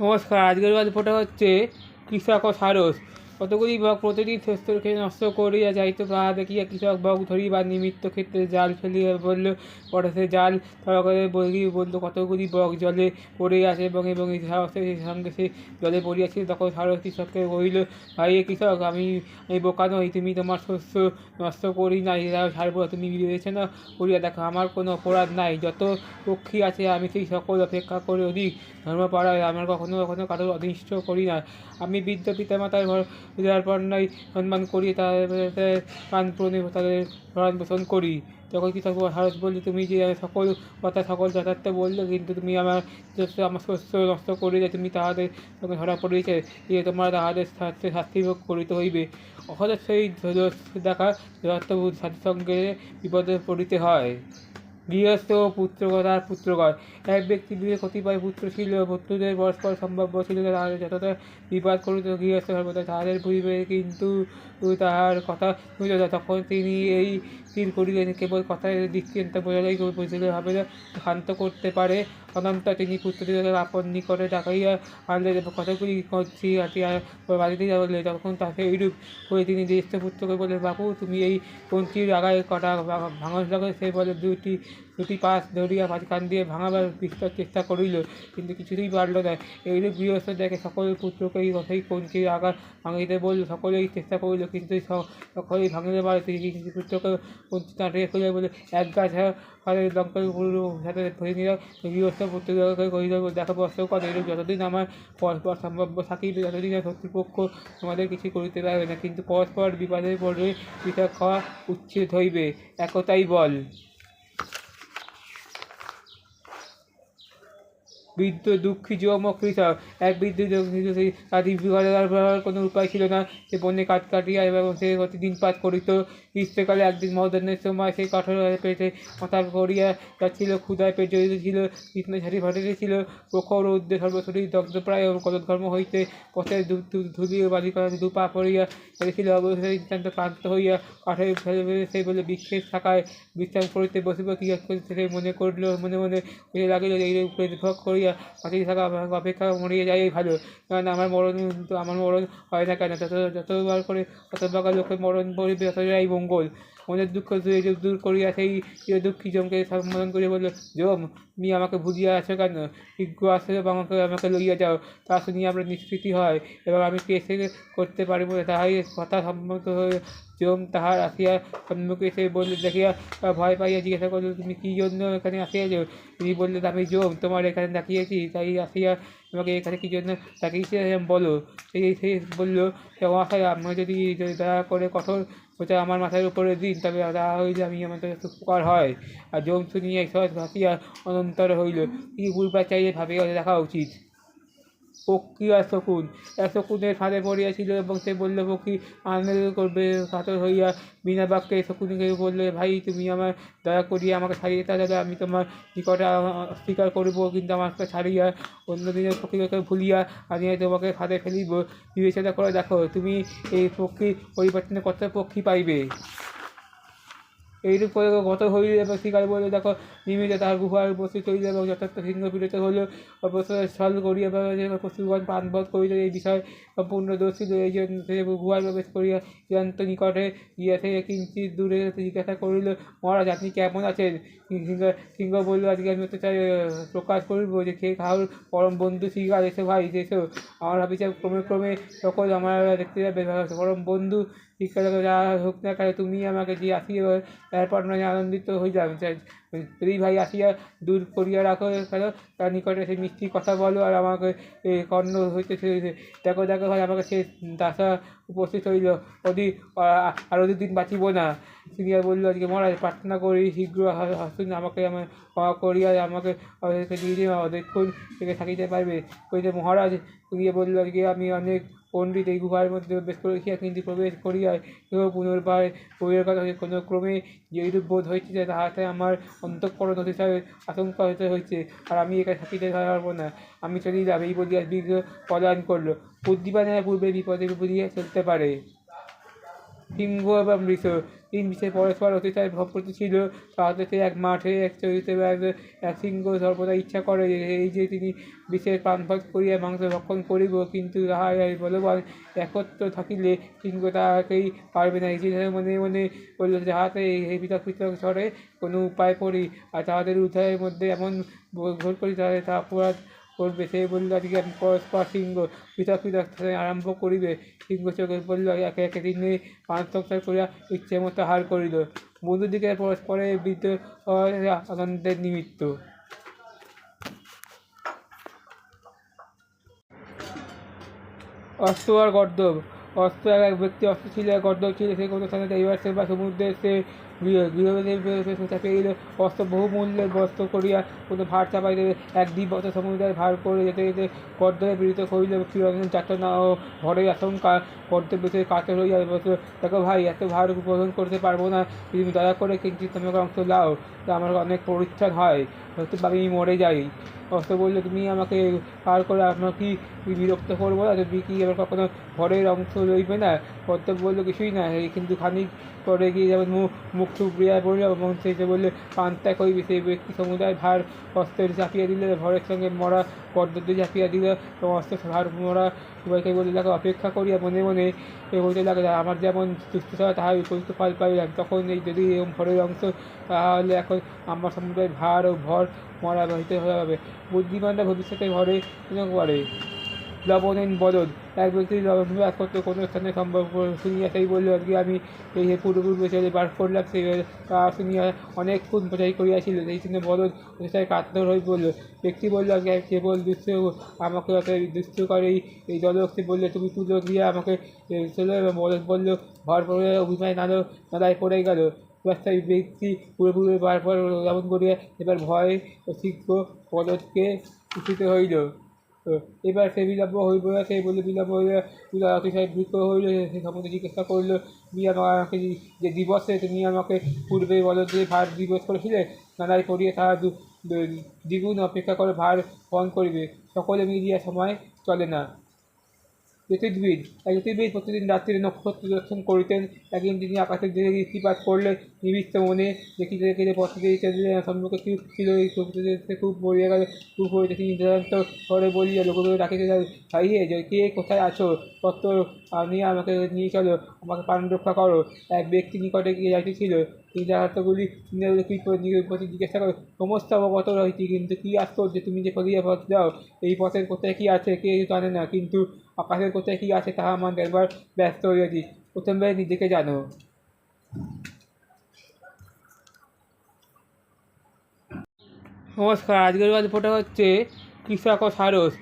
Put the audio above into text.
নমস্কার। আজকের গল্পটা হচ্ছে কৃষক ও সারস। কতগুলি বক প্রতিদিন শস্য খেয়ে নষ্ট করিয়া যাইত, তাহা দেখিয়া কৃষক বক ধরিবার নিমিত্ত ক্ষেত্রে জাল ফেলিয়া বলল। পরে সে জাল তাড়া করে বলল কতগুলি বক জলে পড়ে আছে এবং এবং সারসের সঙ্গে সে জলে পড়িয়াছিল। তখন সারস কৃষককে কহিল, ভাই কৃষক, আমি বোকা নই, তুমি তোমার শস্য নষ্ট করি নাই, ছাড়বো তুমি বিবেচনা করিয়া দেখো, আমার কোনো অপরাধ নাই। যত পক্ষী আছে আমি সেই সকল অপেক্ষা করে অধিক ধর্মপাড়ায়, আমার কখনো কখনো কারোর অনিষ্ট করি না। আমি বৃদ্ধ পিতামাতার পর্যায় সম্মান করি, তাদের প্রাণপণে তাদের ভরণ পোষণ করি। তখন কৃষক সারস বললে, তুমি যে সকল কথা সকল যথার্থ বললে, কিন্তু তুমি আমার শস্য নষ্ট করিলে, তুমি তাহাদের সঙ্গে ধরা পড়িয়েছে, যে তোমরা তাহাদের শাস্তি ভোগ করিতে হইবে। অথচ সেই দেখা যথার্থ সাথীর সঙ্গে বিপদে পড়িতে হয়। গৃহস্থ ও পুত্রগতার পুত্রগণ। এক ব্যক্তি গৃহে কতিপয় পুত্র ছিল। পুত্রদের পরস্পর সম্ভাব্য ছিল, তাহাদের যতটা বিবাদ করিত গৃহস্থ সর্বদা তাহাদের পূর্বে, কিন্তু তাহার কথা বুঝল না। তখন তিনি এই স্থির করিলেন, কেবল কথায় দৃষ্টান্ত বোঝালেই বুঝিলে হবে না, শান্ত করতে পারে। অনন্তর তিনি পুত্রদের আপন নিকটে ডাকাইয়া আনলেন এবং কতগুলি কঞ্চি হাতিয়া বাড়িতে যাবলে। তখন তাকে এইরূপ করে তিনি জ্যেষ্ঠ পুত্রকে বললেন, বাপু, তুমি এই কঞ্চির আগায় কটা ভাঙন লাগে। সে বলে, দুটি পাশ ধরিয়া কান দিয়ে ভাঙাবার বিস্তর চেষ্টা করিল, কিন্তু কিছুতেই পারল না। এইরূপ গৃহস্থ দেখে সকল পুত্রকে সেই কঞ্চির আঘাত ভাঙিতে বলল। সকলেই চেষ্টা করিল, কিন্তু সকলেই ভাঙিতে পারে। তিনি পুত্রকে কঞ্চি টাঁটিয়ে খুলে বলে, এক গাছ লঙ্কার সাথে ভেঙে গৃহস্থ পুত্রকে কহিল, দেখো বৎসকগণ, এইরূপ যতদিন আমার পরস্পর সম্ভাব্য থাকিবে, ততদিন শত্রুপক্ষ তোমাদের কিছু করিতে পারবে না, কিন্তু পরস্পর বিবাদের পড়লে পৃথক হওয়া উচ্ছেদ হইবে। একতাই বল। বৃদ্ধ দুঃখী যম ও কৃষক। এক বৃদ্ধ তার দীর্ঘকাল কোনো উপায় ছিল না। সে বনে কাঠ কাটিয়া এবং সে প্রতিদিন পাঠ করিত। গ্রীষ্মকালে একদিন মধ্যাহ্নের সময় সে কাঠের পেটে মাথা করিয়া যাচ্ছিল। ক্ষুধায় পেট জ্বলিত ছিল, কৃষ্ণ ঝাড়ি ফাটিতেছিল, প্রখর রৌদ্রে সর্বশরীর দগ্ধপ্রায় এবং কদঘর্ম হইতে পথের ধুলি ও বালিকা দুপা পড়িয়া ফেলেছিল। অবশেষে নিতান্ত ক্লান্ত হইয়া কাঠের ফেলে সে বলে বৃক্ষের শাখায় বিশ্রাম করিতে বসিব। কি সে মনে করিল, মনে মনে লাগিল, এইরূপ ভোগ করিয়া পাখির থাকা অপেক্ষা মরিয়া যাই ভালো, কারণ আমার মরণ হয় না কেন? যতবার করে হতভাগা লোকের মরণ পড়িবে, ততটাই মঙ্গল। মনের দুঃখ দূর করিয়া সেই দুঃখী জমকে সম্বোধন করিয়া বলল, জম, তুমি আমাকে ভুলিয়া আছো কেন? শীঘ্র আসে এবং আমাকে লইয়া যাও। তা শুনিয়া আমরা নিষ্কৃতি হয় এবং আমি কেসে করতে পারিব না। তাহাই কথা সম্মত হয়ে জম তাহার আসিয়া সম্মুখে এসে বললে, দেখিয়া ভয় পাইয়া জিজ্ঞাসা করল, তুমি কী জন্য এখানে আসিয়াছ? তিনি বললেন, আমি জম তোমার এখানে ডাকিয়েছি, তাই আসিয়া আমাকে এখানে কী জন্য ডাকিয়েছি বলো। সে বলল, মহাশয়, আপনি যদি দয়া করে কঠোর ওটা আমার মাথার উপরে দিন, তবে তাহা হইলে আমি আমাদের উপকার হয়। আর জম শুনিয়া সহজ ভাসিয়া অনন্তর হইল। কি বলবার চাইলে ভাবিয়া দেখা উচিত। পক্ষী আর শকুন। এক শকুনের ফাঁদে পড়িয়াছিল এবং সে বলল, পক্ষী আনন্দ করবে কাতর হইয়া বিনা বাক্যে শকুনকে বললে, ভাই, তুমি আমার দয়া করিয়া আমাকে ছাড়িয়ে তাহলে আমি তোমার নিকটে অস্বীকার করিব, কিন্তু আমাকে ছাড়িয়া অন্য দিনের পক্ষীকে ভুলিয়া আনিয়া তোমাকে ফাঁদে ফেলিব। বিবেচনা করে দেখো, তুমি এই পক্ষী পরিবর্তনে কত পক্ষী পাইবে। এইরূপ করে গত হইল এবং শিকার বলে, দেখো, নিয়মিত তাহার গুহার উপস্থিত হইল এবং যথার্থ সিংহ বিরত হইল। অবসর ছল করিয়া পশুগণ প্রাণবধ করিল। এই বিষয়ে সম্পূর্ণ দোষ ছিল। এই জন্য সে গুহায় প্রবেশ করিয়া চূড়ান্ত নিকটে গিয়া সে কিঞ্চিৎ দূরে জিজ্ঞাসা করিল, মহারাজ, আপনি কেমন আছেন? সিংহ বলল, আজকে আমি অত্যাচার প্রকাশ করিব যে খেয়ে খাওয়ার পরম বন্ধু শিকার, এসো ভাই, এসো। আমার ভাবিছে ক্রমে ক্রমে সকল আমার দেখতে যাবে পরম বন্ধু শিক্ষা যা হোক না কেন, তুমি আমাকে যে আসিয়া তারপর নয় আনন্দিত হইলাম। যদি ভাই আসিয়া দূর করিয়া রাখো কেন, তার নিকটে সে মিষ্টি কথা বলো আর আমাকে কর্ণ হইতে দেখো দেখো ভাই, আমাকে সে দাসা উপস্থিত হইল, আরও দুদিন বাঁচিব না। সিনিয়া বলল, আজকে মহারাজ, প্রার্থনা করি শীঘ্র আসুন, আমাকে ক্ষমা করিয়া আমাকে নিজে অনেকক্ষণ থেকে থাকিতে পারবে। কইতে মহারাজ শুনিয়া বলল, আজকে আমি অনেক পণ্ডিত এই গুহার মধ্যে প্রবেশ করিয়া, কিন্তু প্রবেশ করিয়া কেউ পুনর্বার বইয়ের কথা কোনো ক্রমে যেইরূপ বোধ হইতেছে, তাহাতে আমার অন্তঃকরণ অতিশয় আশঙ্কা হইতে হইছে, আর আমি এখানে থাকিতে পারবো না। আমি চলিলাম। এই বলিয়া বৃদ্ধ পলায়ন করল। বুদ্ধিমানেরা পূর্বে বিপদে বুঝিয়া চলতে পারে। সিংহ এবং বৃষ। তিন বিশেষ পরস্পর অতিশয় ভ্রপ্রতি ছিল। তাহাতে সে এক মাঠে এক চরিতে এক সিংহ সর্বদা ইচ্ছা করে এই যে তিনি বিশেষ প্রাণভোজ করিয়া মাংস ভক্ষণ করিব, কিন্তু তাহার বলবান একত্র থাকিলে সিংহ তাহাকেই পারবে না। এই চিন্তা মনে মনে বলল, যাহাতে এই পৃথক পৃথক স্বরে কোনো উপায় করি, আর তাহাদের উদয়ের মধ্যে এমন ঘোর করি তাহলে তা অপরাধ করবে। সে বলল, আজকে আমি পরস্পর সিংহ পৃথক পৃথক আরম্ভ করিবে। সিংহ চোখে বলল, একে একে তিনি প্রাণ সংসার করিয়া ইচ্ছে মতো হার করিল। বন্ধুদিকে পরস্পরের বৃদ্ধ আনন্দের নিমিত্ত। অস্ত্র আর গর্দভ। অস্ত্র এক ব্যক্তি অস্ত্র ছিল, এক গর্দভ ছিল। সে কোনো স্থানে যাইবার সে বা সমুদ্রে সে গৃহবেদে চাপিয়ে দিল। অস্ত্র বহু মূল্যের বস্ত্র করিয়া কোনো ভার চাপাই দেবে। এক দিবস সমুদ্রের ভার করে যেতে যেতে গর্দভে পীড়িত হইল। চিরদিন যাতনা ও ভরের আশঙ্কা গর্দভ বেশি কাতর হইয়া বসল। দেখো ভাই, এত ভার গ্রহণ করতে পারবো না, তুমি দয়া করে কিঞ্চিৎ তোমাকে অংশ দাও। তা আমার অনেক পরিচ্ছদ হয়, হয়তো আমি মরে যাই। অস্ত্র বলল, তুমি আমাকে পার করে আপনার কি বিরক্ত করবো না? তুমি কি আবার কখনো ঘরের অংশ লইবে না? গর্দভ বলল, কিছুই না, কিন্তু খানিক পরে গিয়ে যেমন মুখ থুবড়িয়া পড়ল এবং সে বললে প্রাণ ত্যাগ হইবে। সেই ব্যক্তি সমুদায় ভার অস্ত্রের চাপিয়ে দিল, ভরের সঙ্গে মরা গর্দভকে চাপিয়ে দিল এবং অস্ত্র ভার মরা সবাইকে বলে তাকে অপেক্ষা করিয়া মনে মনে বলতে লাগলো, আমার যেমন সুস্থতা তাহার উপযুক্ত ফল পাইলাম। তখন এই যদি এরকম ভরের অংশ, তাহলে এখন আমার সমুদায় ভার ও ভর মরা বাহিত হয়ে যাবে। বুদ্ধিমানরা ভবিষ্যতে ঘরে করে। লবণেন বলদ। এক ব্যক্তি লবণ একত্র কোনো স্থানে সম্ভব শুনিয়া সেই বলল, আজকে আমি এই পূর্বে চলে বার করলাম। সেই শুনিয়া অনেকক্ষণ বোঝাই করিয়াছিল। সেই জন্য বলদ অতিশয় কাতর হয়ে বলল। ব্যক্তি বলল, আজকে কেবল দুস্থ আমাকে অত দুস্থ করে এই দলক। সে বললে, তুমি তুলো দিয়ে আমাকে চলো। এবং বলদ বলল, ভর পড়ে অভিমান নাদায় পড়ে গেল। ব্যবসায়ী ব্যক্তি পুরোপুরি বারবার যেমন করিয়া এবার ভয় ও শীঘ্র বলদকে উঠিতে হইল। এবার সে বিলম্ব হইব না, সে বলে বিলম্ব হইয়া অতিশয় দ্রুত হইল। সে সম্বন্ধে জিজ্ঞাসা করল, তুমি আমাকে যে দিবসে তুমি আমাকে পূর্বে বলদে ভার দিবস করেছিলে, নানায় পড়িয়ে তাহা দ্বিগুণ অপেক্ষা করে ভার বহন করিবে। সকলে মিলিয়া সময় চলে না। জ্যোতির্বিদ। এক জ্যোতির্বিদ প্রতিদিন রাত্রিরে নক্ষত্র দর্শন করিতেন। একদিন তিনি আকাশের দিকে দৃষ্টিপাত করলে নিবিষ্ট মনে দেখিতে দেখিতে পথে চলিলেন। সম্মুখে চুপ ছিল, এই চোখে খুব মরিয়া গেল। চুপ হইতে তিনি নিতান্ত স্বরে বলিয়া লোককে ডাকিতে ভাই হে, কে কোথায় আছো? তত্ত্ব আনিয়া আমাকে নিয়ে চলো, আমাকে প্রাণ রক্ষা করো। এক ব্যক্তি নিকটে গিয়ে যাইতেছিল। তিনি হাতগুলি প্রতি জিজ্ঞাসা করে, সমস্ত অবগত রহিতি, কিন্তু কি আশ্চর্য, তুমি যে করিয়া পথ যাও, এই পথের কোথায় কি আছে কে জানে না, কিন্তু আকাশের কোথায় কী আছে তাহা আমার দেখবার ব্যস্ত হইয়াছি। প্রথমে নিজেকে জানো। নমস্কার, আজকের গল্পটা হচ্ছে কৃষক ও সারস।